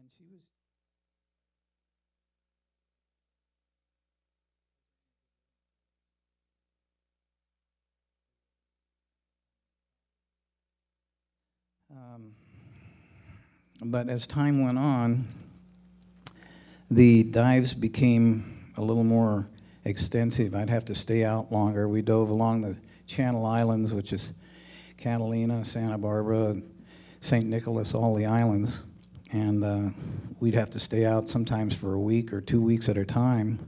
and she was. Um, but as time went on, the dives became a little more extensive. I'd have to stay out longer. We dove along the Channel Islands, which is Catalina, Santa Barbara, St. Nicholas, all the islands. And we'd have to stay out sometimes for a week or 2 weeks at a time.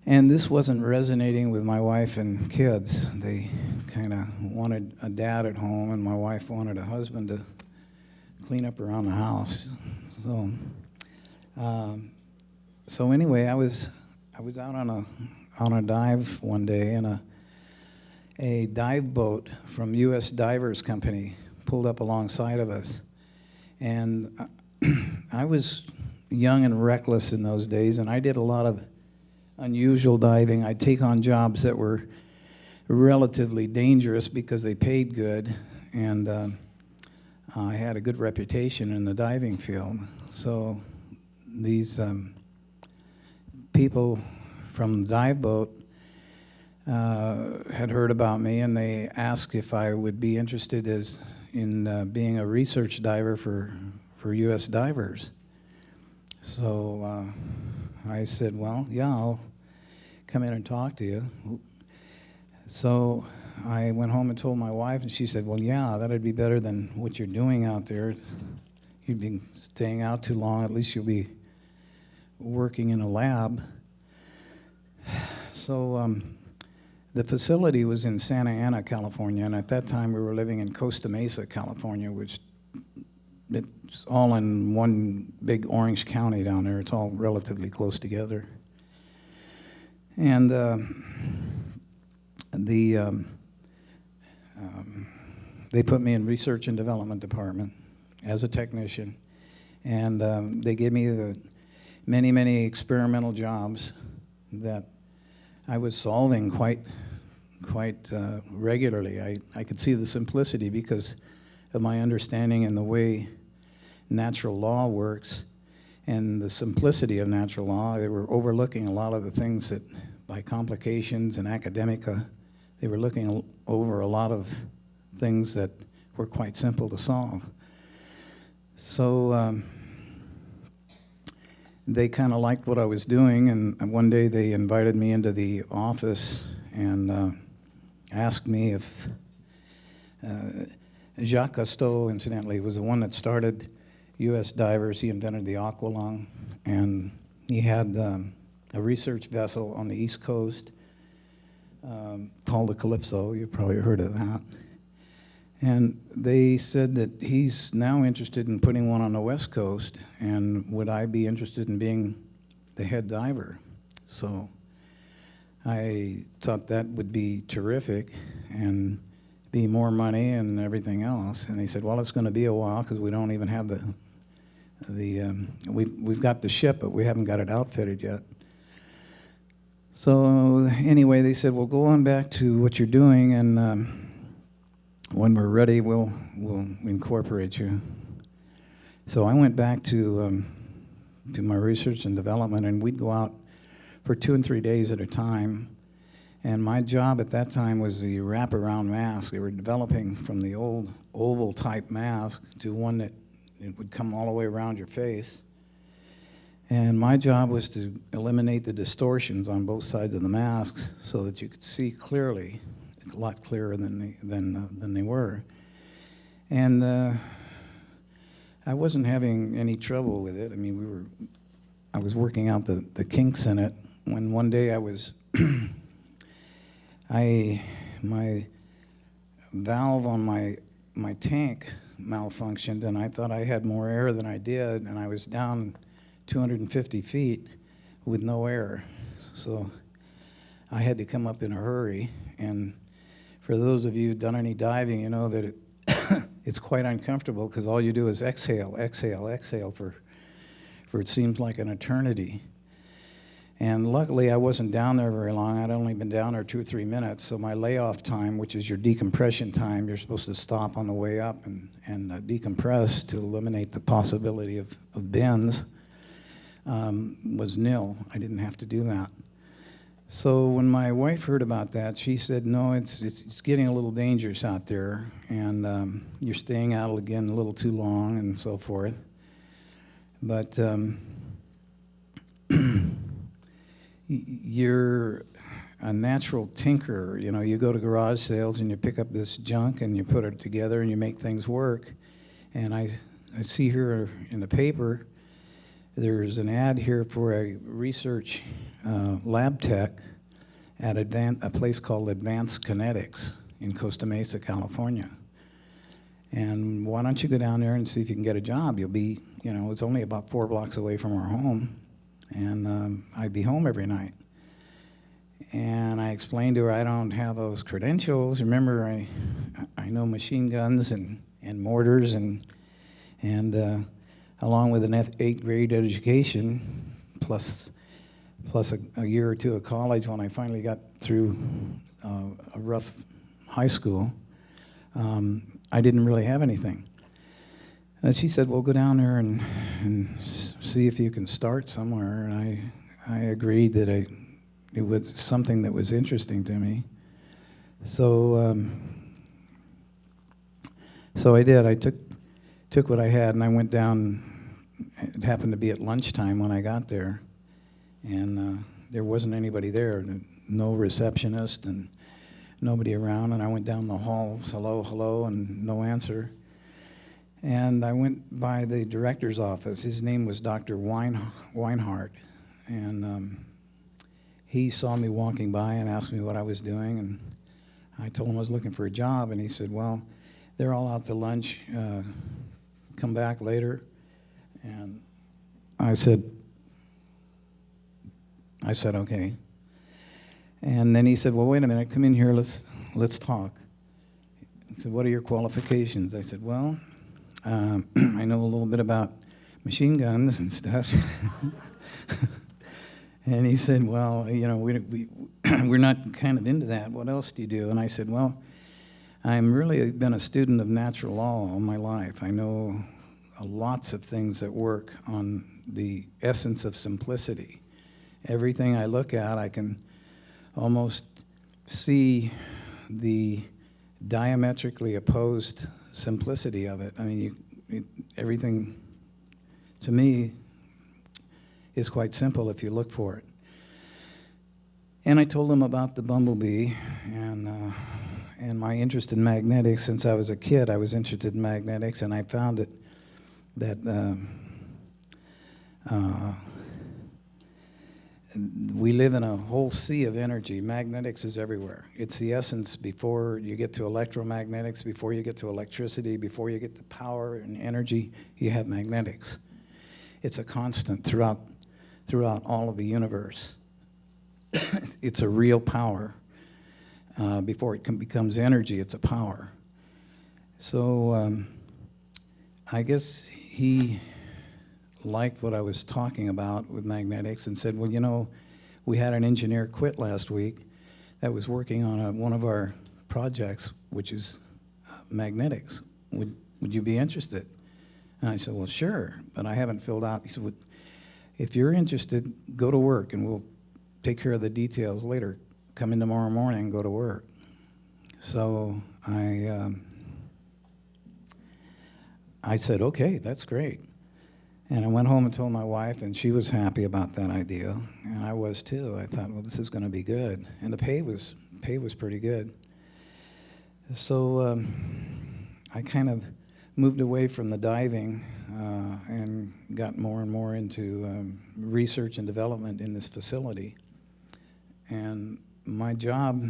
And this wasn't resonating with my wife and kids. They kind of wanted a dad at home, and my wife wanted a husband to clean up around the house. So, so anyway, I was out on a dive one day, and a dive boat from U.S. Divers Company pulled up alongside of us. And I was young and reckless in those days, and I did a lot of unusual diving. I'd take on jobs that were relatively dangerous because they paid good, and I had a good reputation in the diving field. So these people from the dive boat had heard about me, and they asked if I would be interested in being a research diver for U.S. divers. So I said, well, yeah, I'll come in and talk to you. So I went home and told my wife, and she said, well, yeah, that'd be better than what you're doing out there. You've been staying out too long. At least you'll be working in a lab. So the facility was in Santa Ana, California, and at that time we were living in Costa Mesa, California, which it's all in one big Orange County down there. It's all relatively close together. And they put me in research and development department as a technician, and they gave me the many experimental jobs that I was solving quite regularly. I could see the simplicity because of my understanding and the way natural law works and the simplicity of natural law. They were overlooking a lot of the things that, by complications and academica, they were looking over a lot of things that were quite simple to solve. So they kind of liked what I was doing, and one day they invited me into the office and asked me if Jacques Cousteau, incidentally, was the one that started U.S. divers. He invented the aqualung, and he had a research vessel on the East Coast called the Calypso. You've probably heard of that. And they said that he's now interested in putting one on the West Coast, and would I be interested in being the head diver? So I thought that would be terrific and be more money and everything else. And they said, well, it's going to be a while because we don't even have we've got the ship, but we haven't got it outfitted yet. So anyway, they said, well, go on back to what you're doing, and when we're ready, we'll incorporate you. So I went back to my research and development, and we'd go out for 2 and 3 days at a time. And my job at that time was the wraparound mask. They were developing from the old oval type mask to one that it would come all the way around your face. And my job was to eliminate the distortions on both sides of the masks so that you could see clearly, a lot clearer than they were. And I wasn't having any trouble with it. I mean, I was working out the kinks in it when one day I was my valve on my tank malfunctioned, and I thought I had more air than I did, and I was down 250 feet with no air. So I had to come up in a hurry. And for those of you who've done any diving, you know that it's quite uncomfortable because all you do is exhale for it seems like an eternity. And luckily, I wasn't down there very long. I'd only been down there 2 or 3 minutes. So my layoff time, which is your decompression time, you're supposed to stop on the way up and decompress to eliminate the possibility of bends, was nil. I didn't have to do that. So when my wife heard about that, she said, no, it's getting a little dangerous out there, and you're staying out again a little too long and so forth. But you're a natural tinkerer. You know, you go to garage sales and you pick up this junk and you put it together and you make things work. And I see here in the paper, there's an ad here for a research lab tech at a place called Advanced Kinetics in Costa Mesa, California. And why don't you go down there and see if you can get a job? You'll be, you know, it's only about 4 blocks away from our home. And I'd be home every night. And I explained to her I don't have those credentials. Remember, I know machine guns and mortars and along with an 8th grade education, plus a year or two of college when I finally got through a rough high school, I didn't really have anything. And she said, well, go down there and see if you can start somewhere. And I agreed that it was something that was interesting to me. So I did. I took what I had and I went down. It happened to be at lunchtime when I got there. And there wasn't anybody there, no receptionist and nobody around. And I went down the halls, hello, hello, and no answer. And I went by the director's office. His name was Dr. Weinhardt. And he saw me walking by and asked me what I was doing. And I told him I was looking for a job. And he said, well, they're all out to lunch. Come back later. And I said, okay. And then he said, well, wait a minute. Come in here. Let's talk. He said, what are your qualifications? I said, well, I know a little bit about machine guns and stuff. And he said, well, you know, we're not kind of into that. What else do you do? And I said, well, I'm really been a student of natural law all my life. I know lots of things that work on the essence of simplicity. Everything I look at, I can almost see the diametrically opposed simplicity of it. I mean, everything, to me, is quite simple if you look for it. And I told him about the bumblebee and my interest in magnetics. Since I was a kid, I was interested in magnetics, and I found it that we live in a whole sea of energy. Magnetics is everywhere. It's the essence before you get to electromagnetics, before you get to electricity, before you get to power and energy, you have magnetics. It's a constant throughout all of the universe. It's a real power. Before it becomes energy, it's a power. So I guess he liked what I was talking about with magnetics and said, well, you know, we had an engineer quit last week that was working on one of our projects, which is magnetics. Would you be interested? And I said, well, sure, but I haven't filled out. He said, well, if you're interested, go to work, and we'll take care of the details later. Come in tomorrow morning and go to work. So I said, okay, that's great. And I went home and told my wife, and she was happy about that idea, and I was too. I thought, well, this is going to be good, and the pay was pretty good. So I kind of moved away from the diving and got more and more into research and development in this facility. And my job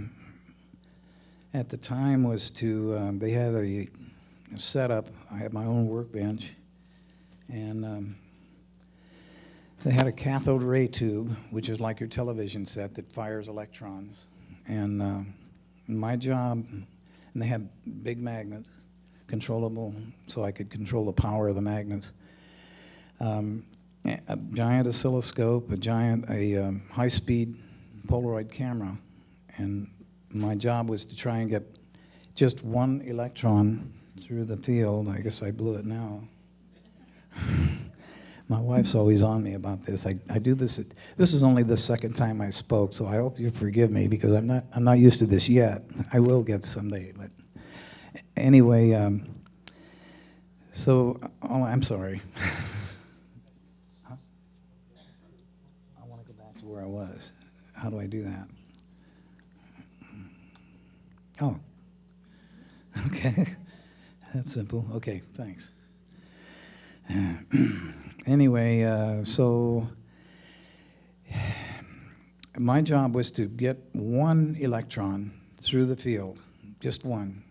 at the time was to, they had a setup. I had my own workbench. And they had a cathode ray tube, which is like your television set that fires electrons. And my job, and they had big magnets, controllable, so I could control the power of the magnets. a giant oscilloscope, a high-speed Polaroid camera, and my job was to try and get just one electron through the field. I guess I blew it now. My wife's always on me about this. I do this. This is only the second time I spoke, so I hope you forgive me because I'm not used to this yet. I will get someday, but anyway. I'm sorry. Huh? I want to go back to where I was. How do I do that? Oh. Okay. That's simple. Okay. Thanks. Anyway, so my job was to get one electron through the field, just one,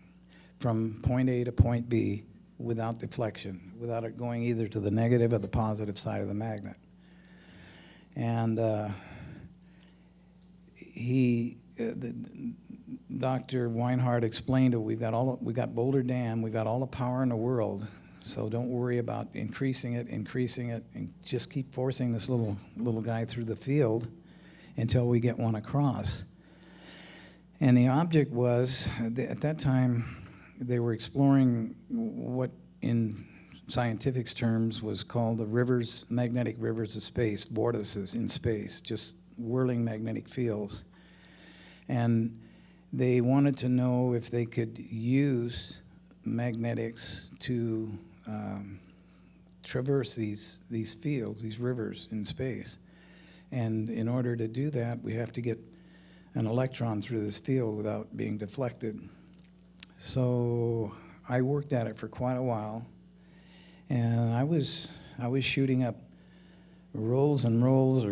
from point A to point B without deflection, without it going either to the negative or the positive side of the magnet. And Dr. Weinhardt explained it. We got Boulder Dam. We got all the power in the world. So don't worry about increasing it, and just keep forcing this little guy through the field until we get one across. And the object was, at that time, they were exploring what in scientific terms was called the magnetic rivers of space, vortices in space, just whirling magnetic fields. And they wanted to know if they could use magnetics to traverse these fields, these rivers in space. And in order to do that, we have to get an electron through this field without being deflected. So I worked at it for quite a while, and I was shooting up rolls and rolls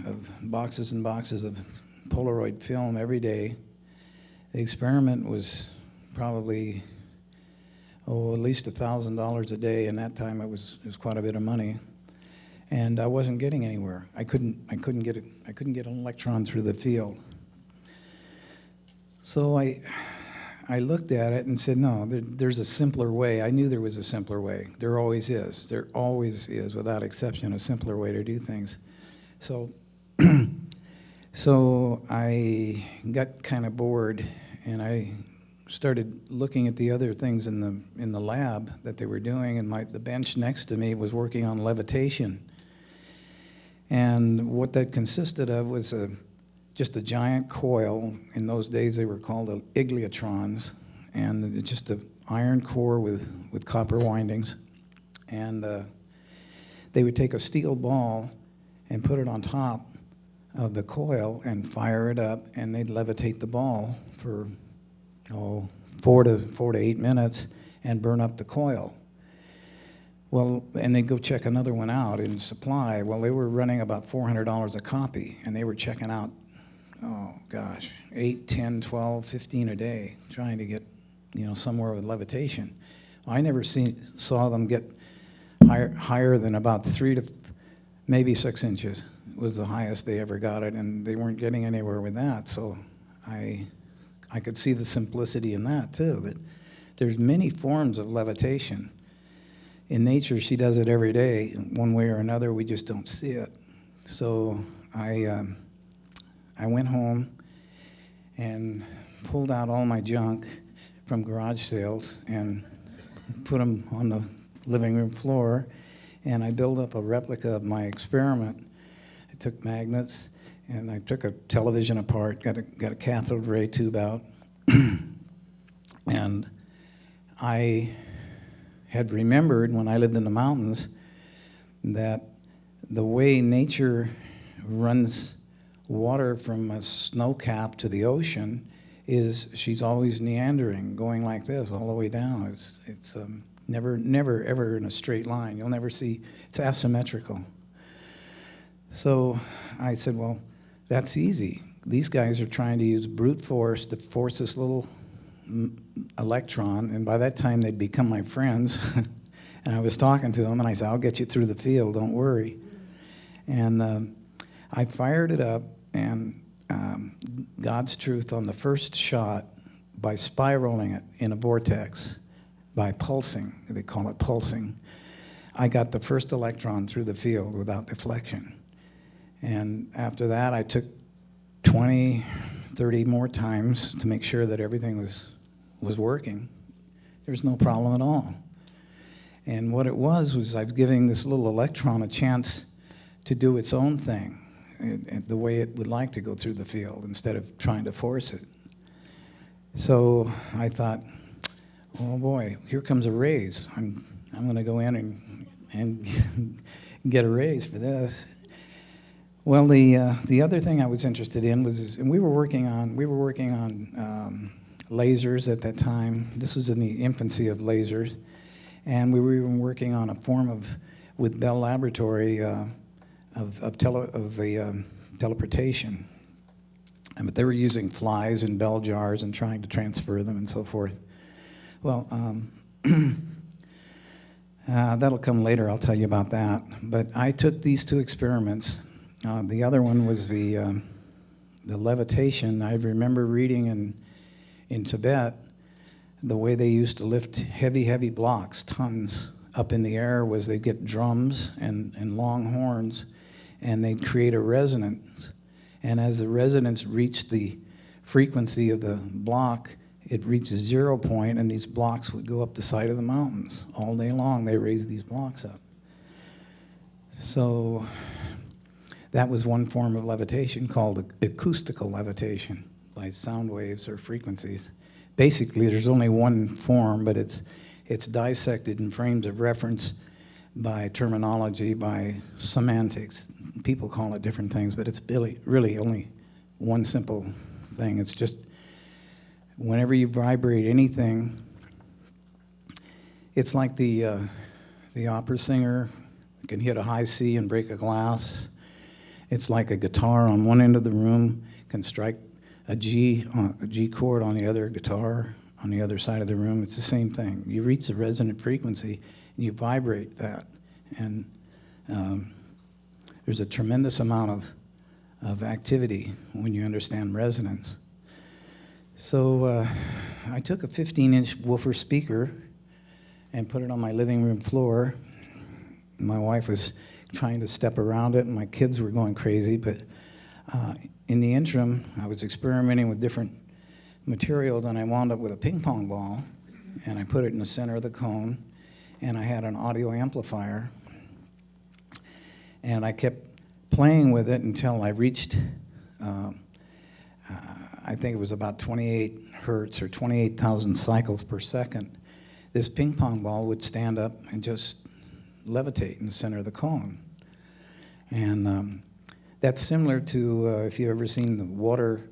of boxes and boxes of Polaroid film every day. The experiment was probably at least $1,000 a day, and that time it was quite a bit of money, and I wasn't getting anywhere. I couldn't get an electron through the field. So I looked at it and said, no, there's a simpler way. I knew there was a simpler way. There always is. There always is, without exception, a simpler way to do things. So so I got kind of bored, and I started looking at the other things in the lab that they were doing, and the bench next to me was working on levitation. And what that consisted of was just a giant coil. In those days they were called igliotrons, and it's just an iron core with copper windings. And they would take a steel ball and put it on top of the coil and fire it up, and they'd levitate the ball for 4 to 8 minutes and burn up the coil. Well, and they'd go check another one out in supply. Well, they were running about $400 a copy, and they were checking out, 8, 10, 12, 15 a day, trying to get, somewhere with levitation. I never saw them get higher than about 3 to maybe 6 inches was the highest they ever got it, and they weren't getting anywhere with that. So I could see the simplicity in that too, that there's many forms of levitation. In nature, she does it every day, one way or another. We just don't see it. So I went home and pulled out all my junk from garage sales and put them on the living room floor, and I built up a replica of my experiment. I took magnets, and I took a television apart, got a cathode ray tube out, and I had remembered when I lived in the mountains that the way nature runs water from a snow cap to the ocean is she's always meandering, going like this all the way down. It's never ever in a straight line. You'll never see, it's asymmetrical. So I said, well, that's easy. These guys are trying to use brute force to force this little electron, and by that time they'd become my friends. And I was talking to them, and I said, I'll get you through the field, don't worry. And I fired it up, and God's truth on the first shot, by spiraling it in a vortex, by pulsing, they call it pulsing, I got the first electron through the field without deflection. And after that, I took 20, 30 more times to make sure that everything was working. There's no problem at all. And what it was I was giving this little electron a chance to do its own thing, the way it would like to go through the field, instead of trying to force it. So I thought, oh boy, here comes a raise. I'm going to go in and get a raise for this. Well, the other thing I was interested in was, and we were working on lasers at that time. This was in the infancy of lasers, and we were even working on a form with Bell Laboratory of teleportation. But they were using flies in bell jars and trying to transfer them and so forth. Well, that'll come later. I'll tell you about that. But I took these two experiments. The other one was the levitation. I remember reading in Tibet the way they used to lift heavy blocks, tons, up in the air was they'd get drums and long horns, and they'd create a resonance. And as the resonance reached the frequency of the block, it reached a 0 point, and these blocks would go up the side of the mountains. All day long, they raised these blocks up. So that was one form of levitation called acoustical levitation, by sound waves or frequencies. Basically, there's only one form, but it's dissected in frames of reference by terminology, by semantics. People call it different things, but it's really only one simple thing. It's just whenever you vibrate anything, it's like the opera singer can hit a high C and break a glass. It's like a guitar on one end of the room can strike a G chord on the other guitar on the other side of the room. It's the same thing. You reach the resonant frequency and you vibrate that, and there's a tremendous amount of activity when you understand resonance. So I took a 15-inch woofer speaker and put it on my living room floor. My wife was trying to step around it, and my kids were going crazy, but in the interim, I was experimenting with different materials, and I wound up with a ping pong ball, and I put it in the center of the cone, and I had an audio amplifier, and I kept playing with it until I reached, I think it was about 28 hertz or 28,000 cycles per second. This ping pong ball would stand up and just levitate in the center of the cone. And that's similar to if you've ever seen the water,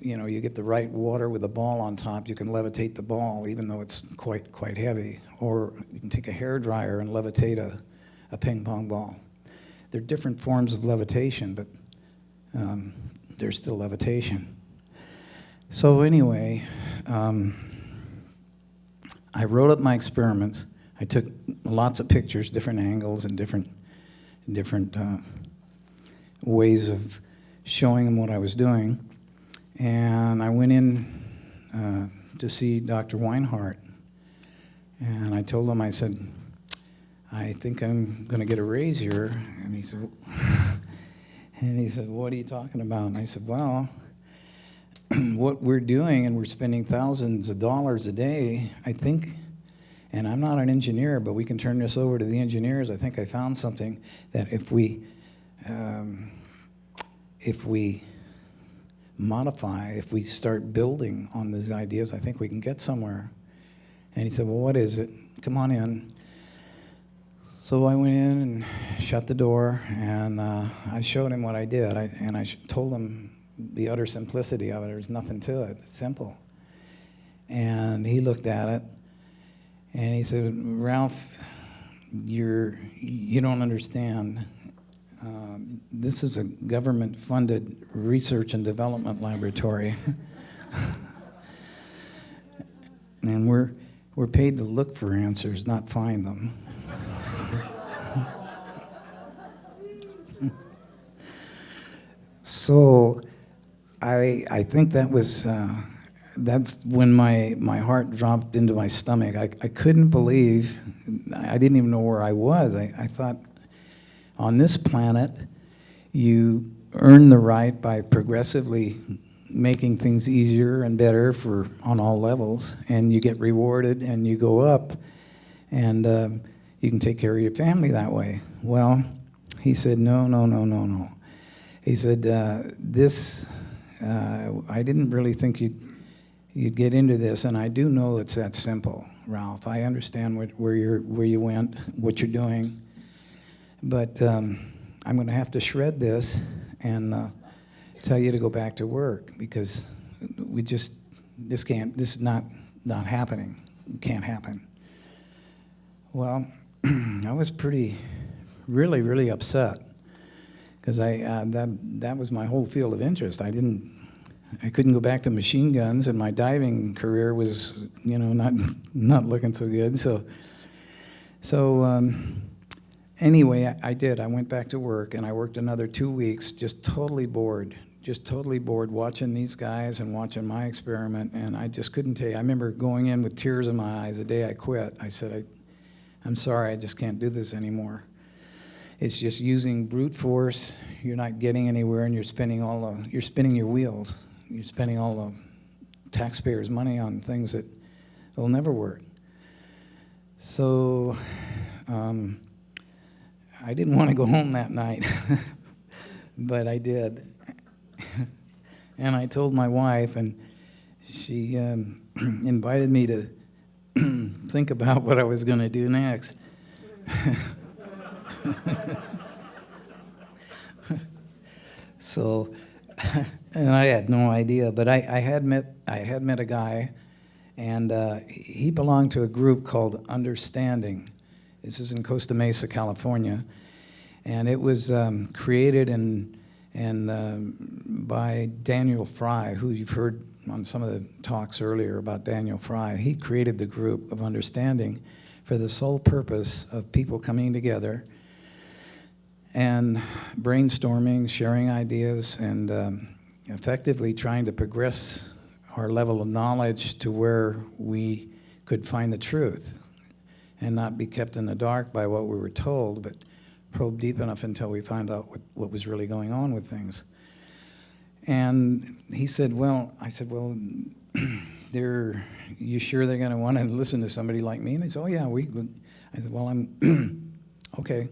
you get the right water with a ball on top, you can levitate the ball even though it's quite heavy. Or you can take a hairdryer and levitate a ping pong ball. They're different forms of levitation, but they're still levitation. So anyway, I wrote up my experiments. I took lots of pictures, different angles and different ways of showing them what I was doing. And I went in to see Dr. Weinhardt. And I told him, I said, I think I'm going to get a raise here. And he said, what are you talking about? And I said, well, what we're doing, and we're spending thousands of dollars a day, I think, and I'm not an engineer, but we can turn this over to the engineers. I think I found something that if we modify, if we start building on these ideas, I think we can get somewhere. And he said, well, what is it? Come on in. So I went in and shut the door, and I showed him what I did. I told him the utter simplicity of it. There's nothing to it. It's simple. And he looked at it, and he said, Ralph, you don't understand. This is a government-funded research and development laboratory. And we're paid to look for answers, not find them. So I think that was that's when my heart dropped into my stomach. I couldn't believe, I didn't even know where I was. I thought, on this planet, you earn the right by progressively making things easier and better on all levels, and you get rewarded and you go up, and you can take care of your family that way. Well, he said, no, no, no, no, no. He said, I didn't really think you'd get into this, and I do know it's that simple, Ralph. I understand where you went, what you're doing, but I'm going to have to shred this and tell you to go back to work, because this is not happening. It can't happen. Well, I was really, really upset, because that was my whole field of interest. I couldn't go back to machine guns, and my diving career was, not looking so good. So anyway, I did. I went back to work, and I worked another 2 weeks, just totally bored watching these guys and watching my experiment, and I just couldn't take it. I remember going in with tears in my eyes the day I quit. I said, I'm sorry, I just can't do this anymore. It's just using brute force. You're not getting anywhere, and you're spinning your wheels. You're spending all the taxpayers' money on things that will never work. So I didn't want to go home that night, but I did. And I told my wife, and she invited me to think about what I was going to do next. So, and I had no idea, but I had met a guy, and he belonged to a group called Understanding. This is in Costa Mesa, California, and it was created by Daniel Fry, who you've heard on some of the talks earlier about Daniel Fry. He created the group of Understanding for the sole purpose of people coming together and brainstorming, sharing ideas, and effectively trying to progress our level of knowledge to where we could find the truth and not be kept in the dark by what we were told, but probe deep enough until we found out what was really going on with things. And he said, I said, you sure they're going to want to listen to somebody like me? And they said, oh, yeah, we could. I said, well, I'm okay.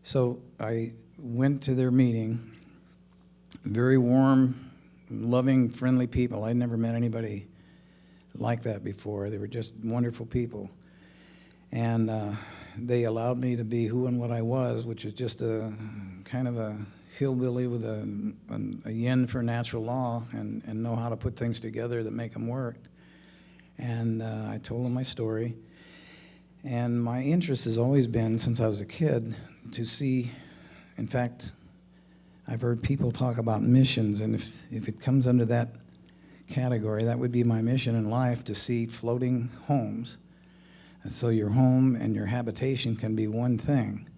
So I went to their meeting, very warm, loving, friendly people. I'd never met anybody like that before. They were just wonderful people. And they allowed me to be who and what I was, which is just a kind of a hillbilly with a yen for natural law and know how to put things together that make them work. And I told them my story. And my interest has always been, since I was a kid, to see, in fact, I've heard people talk about missions, and if it comes under that category, that would be my mission in life, to see floating homes. And so your home and your habitation can be one thing,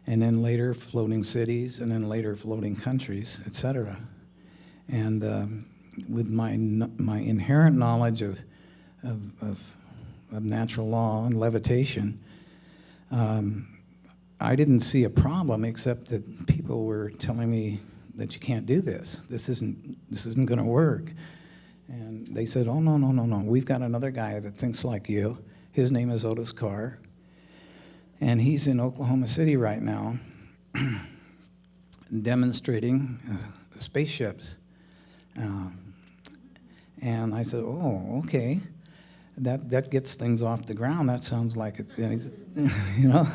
and then later floating cities, and then later floating countries, etc. And with my inherent knowledge of natural law and levitation, I didn't see a problem, except that people were telling me that you can't do this. This isn't going to work. And they said, oh, no, no, no, no. We've got another guy that thinks like you. His name is Otis Carr. And he's in Oklahoma City right now demonstrating spaceships. And I said, oh, okay. That gets things off the ground. That sounds like it's, you know.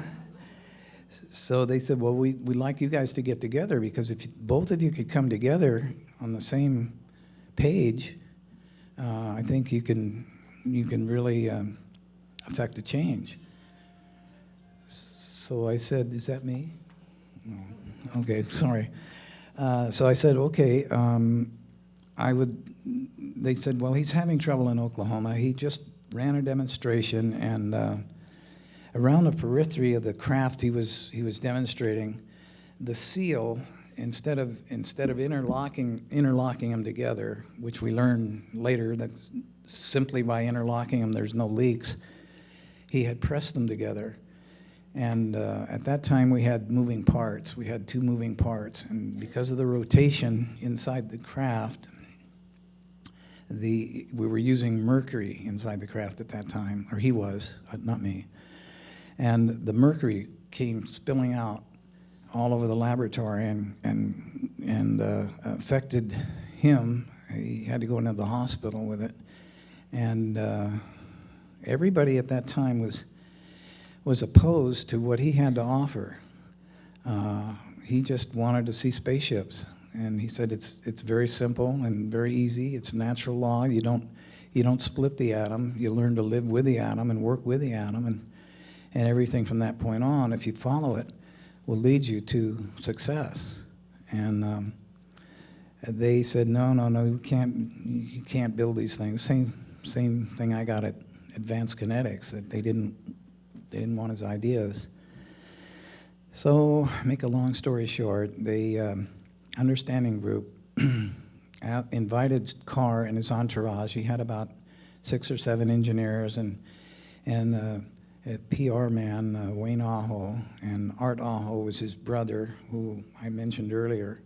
So they said, well, we'd like you guys to get together, because if both of you could come together on the same page, I think you can really affect a change. So I said, is that me? No. Okay, sorry. So I said, okay, they said, well, he's having trouble in Oklahoma. He just ran a demonstration, and around the periphery of the craft he was demonstrating, the seal instead of interlocking them together, which we learned later that's simply by interlocking them there's no leaks, he had pressed them together. And at that time we had moving parts. We had two moving parts, and because of the rotation inside the craft, we were using mercury inside the craft at that time, or he was, not me. And the mercury came spilling out all over the laboratory and affected him. He had to go into the hospital with it. And everybody at that time was opposed to what he had to offer. He just wanted to see spaceships. And he said it's very simple and very easy. It's natural law. You don't split the atom. You learn to live with the atom and work with the atom, and everything from that point on, if you follow it, will lead you to success. And they said, no, you can't build these things. Same thing I got at Advanced Kinetics, that they didn't want his ideas. So, make a long story short, the understanding group invited Carr and his entourage. He had about 6 or 7 engineers and a PR man, Wayne Aho, and Art Aho was his brother, who I mentioned earlier.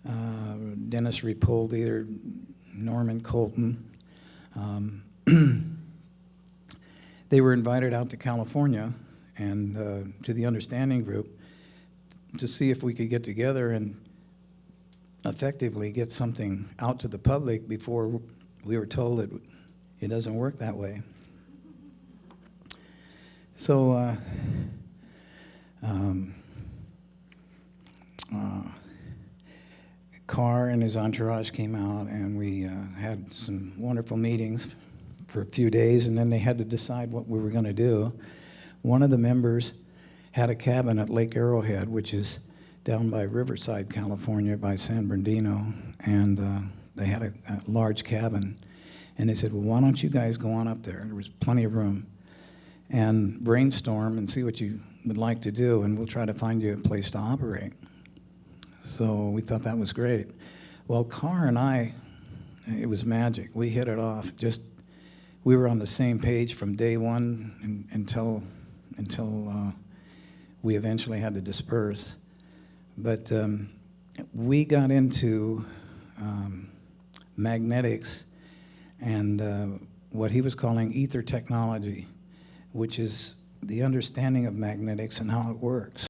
Dennis Repoldi, or Norman Colton. They were invited out to California and to the understanding group to see if we could get together and effectively get something out to the public before we were told that it doesn't work that way. So Carr and his entourage came out, and we had some wonderful meetings for a few days, and then they had to decide what we were going to do. One of the members had a cabin at Lake Arrowhead, which is down by Riverside, California, by San Bernardino, and they had a large cabin. And they said, well, why don't you guys go on up there? There was plenty of room. And brainstorm and see what you would like to do, and we'll try to find you a place to operate. So we thought that was great. Well, Carr and I, it was magic. We hit it off. We were on the same page from day one until we eventually had to disperse. But we got into magnetics and what he was calling ether technology, which is the understanding of magnetics and how it works.